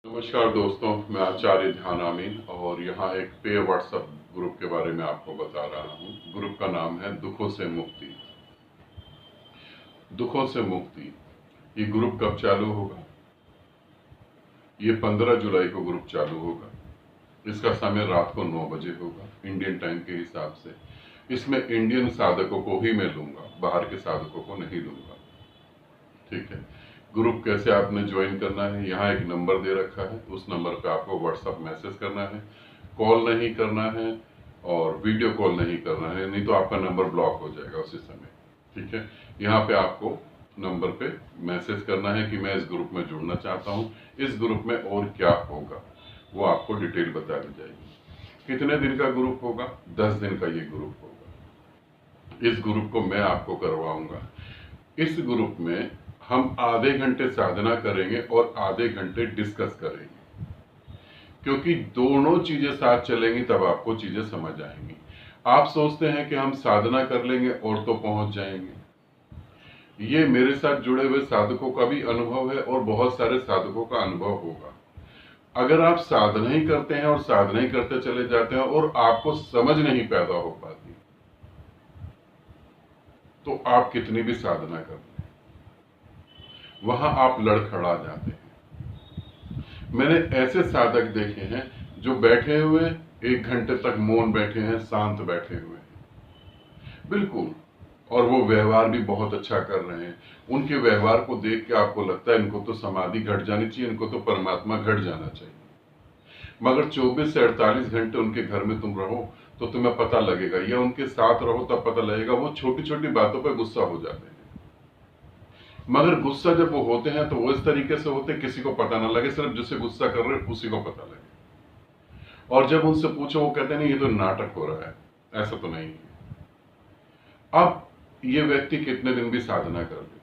नमस्कार दोस्तों, मैं आचार्य ध्यान आमीन और यहाँ एक पे व्हाट्सएप ग्रुप के बारे में आपको बता रहा हूँ। ग्रुप का नाम है दुखों से मुक्ति। दुखों से मुक्ति, ये ग्रुप कब चालू होगा? ये 15 जुलाई को ग्रुप चालू होगा। इसका समय रात को 9 बजे होगा इंडियन टाइम के हिसाब से। इसमें इंडियन साधकों को ही मैं लूंगा, बाहर के साधकों को नहीं लूंगा। ठीक है। ग्रुप कैसे आपने ज्वाइन करना है, यहाँ एक नंबर दे रखा है, उस नंबर पे आपको व्हाट्सएप मैसेज करना है। कॉल नहीं करना है और वीडियो कॉल नहीं करना है, नहीं तो आपका नंबर ब्लॉक हो जाएगा उसी समय। ठीक है। यहाँ पे आपको नंबर पे मैसेज करना है कि मैं इस ग्रुप में जुड़ना चाहता हूँ, इस ग्रुप में और क्या होगा वो आपको डिटेल बता दी जाएगी। कितने दिन का ग्रुप होगा? 10 दिन का ये ग्रुप होगा। इस ग्रुप को मैं आपको करवाऊंगा। इस ग्रुप में हम आधे घंटे साधना करेंगे और आधे घंटे डिस्कस करेंगे, क्योंकि दोनों चीजें साथ चलेंगी तब आपको चीजें समझ आएंगी। आप सोचते हैं कि हम साधना कर लेंगे और तो पहुंच जाएंगे। ये मेरे साथ जुड़े हुए साधकों का भी अनुभव है और बहुत सारे साधकों का अनुभव होगा। अगर आप साधना ही करते हैं और साधना ही करते चले जाते हैं और आपको समझ नहीं पैदा हो पाती, तो आप कितनी भी साधना कर लें, वहां आप लड़खड़ा जाते हैं। मैंने ऐसे साधक देखे हैं जो बैठे हुए 1 घंटे तक मौन बैठे हैं, शांत बैठे हुए हैं बिल्कुल, और वो व्यवहार भी बहुत अच्छा कर रहे हैं। उनके व्यवहार को देख के आपको लगता है इनको तो समाधि घट जानी चाहिए, इनको तो परमात्मा घट जाना चाहिए। मगर 24 से 48 घंटे उनके घर में तुम रहो तो तुम्हें पता लगेगा, या उनके साथ रहो तब पता लगेगा, वो छोटी छोटी बातों पर गुस्सा हो जाते हैं। मगर गुस्सा जब वो होते हैं तो वो इस तरीके से होते हैं किसी को पता ना लगे, सिर्फ जिससे गुस्सा कर रहे हैं उसी को पता लगे। और जब उनसे पूछो वो कहते नहीं, ये तो नाटक हो रहा है, ऐसा तो नहीं है। अब ये व्यक्ति कितने दिन भी साधना कर ले,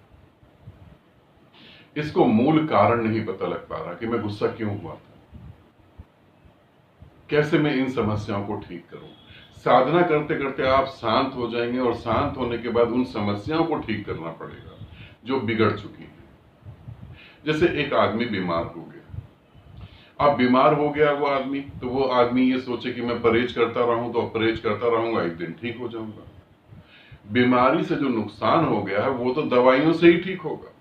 इसको मूल कारण नहीं पता लग पा रहा कि मैं गुस्सा क्यों हुआ था, कैसे मैं इन समस्याओं को ठीक करूं। साधना करते करते आप शांत हो जाएंगे और शांत होने के बाद उन समस्याओं को ठीक करना पड़ेगा जो बिगड़ चुकी है। जैसे एक आदमी बीमार हो गया, अब बीमार हो गया वो आदमी, तो वो आदमी ये सोचे कि मैं परहेज करता रहूं तो परहेज करता रहूंगा, एक दिन ठीक हो जाऊंगा। बीमारी से जो नुकसान हो गया है वो तो दवाइयों से ही ठीक होगा।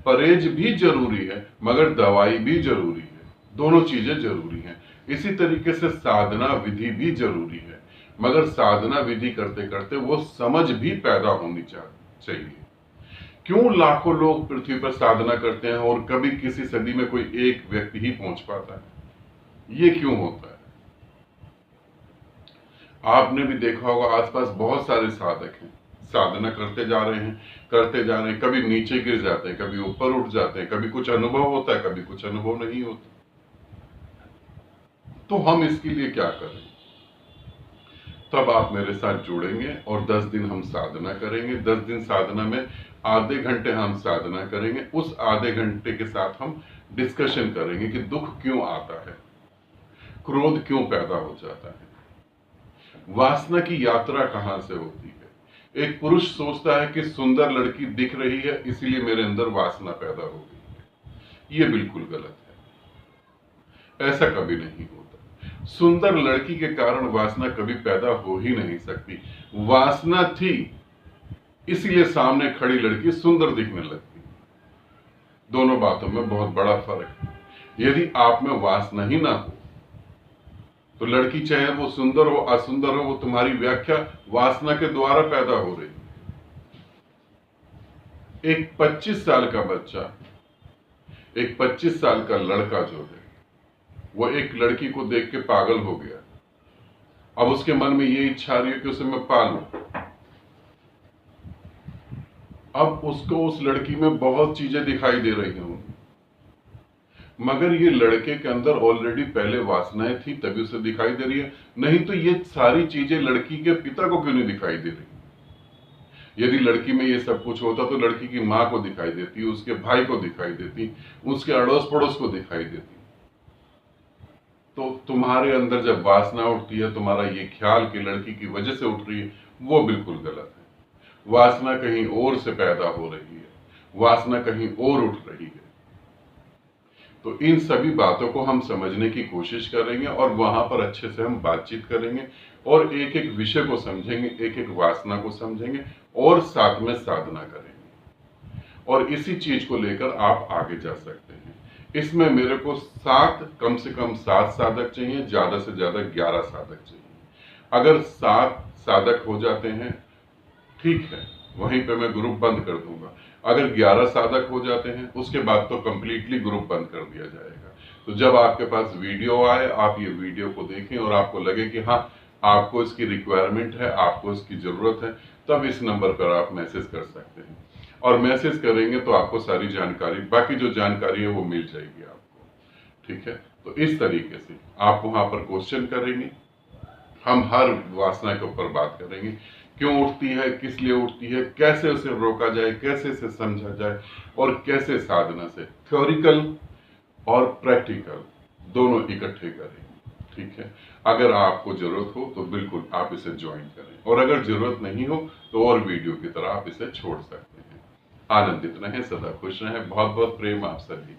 परहेज भी जरूरी है मगर दवाई भी जरूरी है, दोनों चीजें जरूरी हैं। इसी तरीके से साधना विधि भी जरूरी है, मगर साधना विधि करते करते वो समझ भी पैदा होनी चाहिए। क्यों लाखों लोग पृथ्वी पर साधना करते हैं और कभी किसी सदी में कोई एक व्यक्ति ही पहुंच पाता है? ये क्यों होता है? आपने भी देखा होगा आसपास बहुत सारे साधक हैं, साधना करते जा रहे हैं, करते जा रहे हैं, कभी नीचे गिर जाते हैं, कभी ऊपर उठ जाते हैं, कभी कुछ अनुभव होता है, कभी कुछ अनुभव नहीं होता। तो हम इसके लिए क्या करें? तब आप मेरे साथ जुड़ेंगे और 10 दिन हम साधना करेंगे। 10 दिन साधना में आधे घंटे हम साधना करेंगे, उस आधे घंटे के साथ हम डिस्कशन करेंगे कि दुख क्यों आता है, क्रोध क्यों पैदा हो जाता है, वासना की यात्रा कहां से होती है। एक पुरुष सोचता है कि सुंदर लड़की दिख रही है इसीलिए मेरे अंदर वासना पैदा हो गई है, यह बिल्कुल गलत है। ऐसा कभी नहीं होता। सुंदर लड़की के कारण वासना कभी पैदा हो ही नहीं सकती। वासना थी इसीलिए सामने खड़ी लड़की सुंदर दिखने लगती। दोनों बातों में बहुत बड़ा फर्क है। यदि आप में वासना ही ना हो तो लड़की चाहे वो सुंदर हो असुंदर हो, वो तुम्हारी व्याख्या वासना के द्वारा पैदा हो रही है। एक 25 साल का बच्चा, एक 25 साल का लड़का जो है वो एक लड़की को देख के पागल हो गया। अब उसके मन में ये इच्छा रही है कि उसे मैं पालूं। अब उसको उस लड़की में बहुत चीजें दिखाई दे रही होंगी, मगर ये लड़के के अंदर ऑलरेडी पहले वासनाएं थी तभी उसे दिखाई दे रही है। नहीं तो ये सारी चीजें लड़की के पिता को क्यों नहीं दिखाई दे रही? यदि लड़की में ये सब कुछ होता तो लड़की की मां को दिखाई देती, उसके भाई को दिखाई देती, उसके अड़ोस पड़ोस को दिखाई देती। तो तुम्हारे अंदर जब वासना उठती है, तुम्हारा ये ख्याल कि लड़की की वजह से उठ रही है, वो बिल्कुल गलत है। वासना कहीं और से पैदा हो रही है, वासना कहीं और उठ रही है। तो इन सभी बातों को हम समझने की कोशिश करेंगे और वहां पर अच्छे से हम बातचीत करेंगे और एक एक विषय को समझेंगे, एक एक वासना को समझेंगे और साथ में साधना करेंगे और इसी चीज को लेकर आप आगे जा सकते हैं। इसमें मेरे को कम से कम 7 साधक चाहिए, ज्यादा से ज्यादा 11 साधक चाहिए। अगर 7 साधक हो जाते हैं ठीक है, वहीं पे मैं ग्रुप बंद कर दूंगा। अगर 11 साधक हो जाते हैं उसके बाद तो कंप्लीटली ग्रुप बंद कर दिया जाएगा। तो जब आपके पास वीडियो आए, आप ये वीडियो को देखें और आपको लगे कि हाँ आपको इसकी रिक्वायरमेंट है, आपको इसकी जरूरत है, तब इस नंबर पर आप मैसेज कर सकते हैं और मैसेज करेंगे तो आपको सारी जानकारी, बाकी जो जानकारी है वो मिल जाएगी आपको। ठीक है, तो इस तरीके से आप वहां पर क्वेश्चन करेंगे, हम हर वासना के ऊपर बात करेंगे, क्यों उठती है, किस लिए उठती है, कैसे उसे रोका जाए, कैसे इसे समझा जाए और कैसे साधना से थ्योरिकल और प्रैक्टिकल दोनों इकट्ठे करेंगे। ठीक है, अगर आपको जरूरत हो तो बिल्कुल आप इसे ज्वाइन करें और अगर जरूरत नहीं हो तो और वीडियो की तरह आप इसे छोड़ सकते हैं। आनंदित रहें, सदा खुश रहें। बहुत बहुत प्रेम आप सभी।